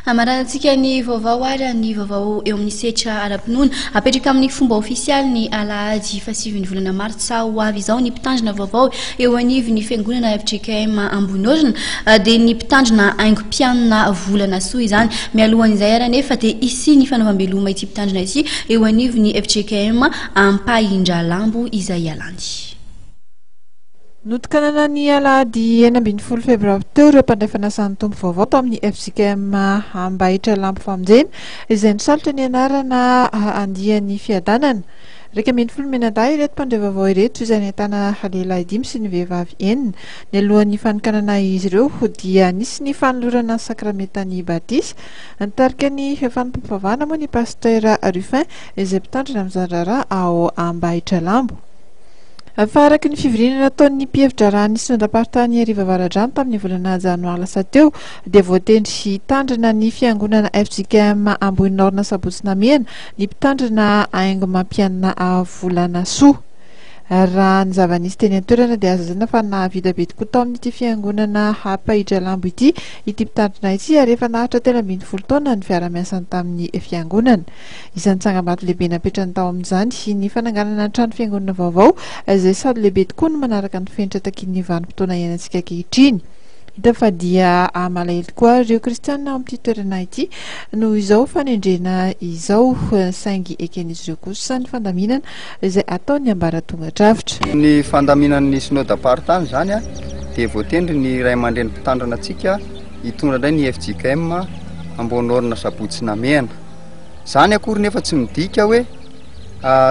Amarantsika ny vaovao ary ny vaovao eo amin'ny setra ara-pinoana apetraka amin'ny fomba ofisialy ny alahady fasivy ny volana martsa ho avy izao ny mpitandrina vaovao eo anivy ny fiangonana FJKM Ambohinorina dia ny mpitandrina haingo-mpianina volana soa izany. Mialohan'izay ary nefa dia isi ny fanaovam-beloma ity mpitandrina ity eo anivy ny FJKM Ampahindralambo izay alandy. Notokanana ny alahady 12 febroary teo ireo mpandray tompo vaovao tao amin'ny FJKM Ambahitralambo Famojena izay nisalotra ny anarana andian'ny fiadanana. Raika 12 menadahy ireto mpandray vaovao ireto izay nahitana lehilahy 5 sy ny vehivavy 4. Ny alohan'ny fanokanana izy ireo dia nisy ny fanolorana sakramentany batisa nitarika ny fanampivavahana moa ny pasteur Rufin izay mpitandrina amin'ny zandrara ao Ambahitralambo. Afaraky ny fivirinana nataon'ny mpiefitra raha ny sinodam-paritany Ariva Avaradrano tamin'ny volana janoary lasa teo dia voatendry hitandrina ny fiangonana FJKM Ambohinorina Sabotsy Namena ny mpitandrina haingo mampianina volana soa. Raha ny zava-nisy teny an-toerana dia azazana fa nahavita be tokoa tao amin'ity fiangonana Ampahindralambo ity mpitandrina ity ary efa nahatra tena 12 taona ny fiara-miasany tamin'ny fiangonana. Isan'ny tsangam-bato lehibe napetrany tao amin'izany ny fananganana ny trano fiangonana vaovao izay sady lehibe tokoa no manaraka ny fenitra takin'ny vanim-potoana iainantsika ankehitriny. Hita fa dia malahelo koa ireo kristianina ao amin'ity toerana ity noho izao fanendrena izao saingy eken'izy ireo kosa ny fandaminana izay ataony ambaratonga-drafitra. Ny fandaminan'ny sinodam-paritany zany dia voatendry ny ray aman-dreny mpitandrina antsika hitondra indray ny FJKM Ambohinorina Sabotsy Namena. Zany akory nefa tsy midika hoe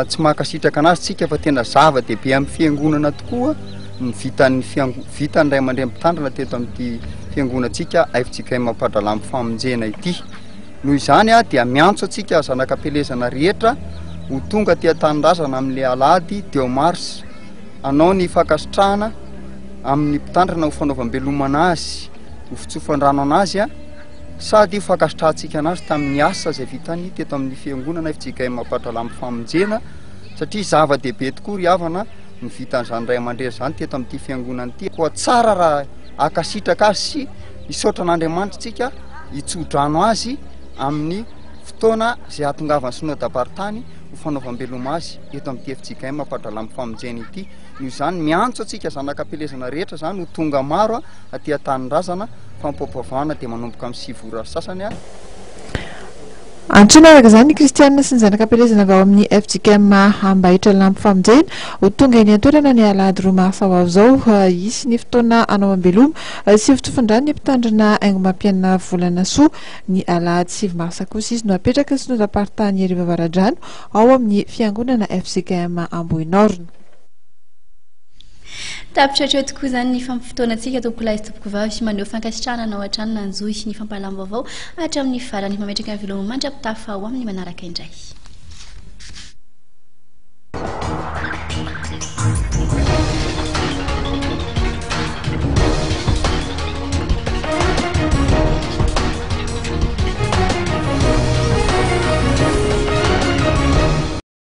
tsy mahakasitraka anazy tsika fa tena zava-dehibe amin'ny fiangonana tokoa ny vitan'ny ray aman-dreny mpitandrina teto amin'ity fiangonantsika FJKM Ampahindralambo Famojena ity. Noho izany dia miantso atsika zanak'ampelezana rehetra ho tonga tia tanindrazana amin'ilay alahady 2 mars anao ny fankasitrahana amin'ny mpitandrina ho fanaovam-belomana azy ho fitsofan-drano anazy sady ho fankasitrahantsika anazy tamin'ny asa izay vitany teto amin'ny fiangonana FJKM Ampahindralambo Famojena satria zava-dehibe tokoa ry havana ny vitan'izany ray aman-dreny zany teto amin'ity fiangonana ity. Koa tsara raha akasitraka azy sy hisaotra an'Andriamanitra tsika hitsodrano azy amin'ny fotoana izay ahatongavany sinodam-paritany ho fanaovam-beloma azy eto amin'ity FJKM Ampahindralambo Famojena ity. Noho izany miantso atsika zanak'ampelezana rehetra zany ho tonga maro aty an-tanindrazana fampapavahana dia manomboka amin'ny 7 ora sasany Antsoina araka izany ny kristianina sy ny zanak'ampelezana avy ao amin'ny FJKM Ambahitralambo Famojena ho tonga eny an-toerana ny alahady 2 mars ho avy izao isy ny fotoana anao am-beloma sy fitsofandrano ny mpitandrina haingo mampianina volana soa ny alahady 7 mars kosa izy no apetraka ny sinodam-paritany Ariva Avaradrano ao amin'ny fiangonana FJKM Ambohinorina. Tapitra hatreo tokoa izany ny fampifotoanantsika tompoko lahy sy tompoko vavy sy maneho fankasitrahana anao an-trano nanjohy ny fampahalalam-baovao hatramin'ny farany mametraka ny veloma mandra-pitafa ho amin'ny manaraka indray.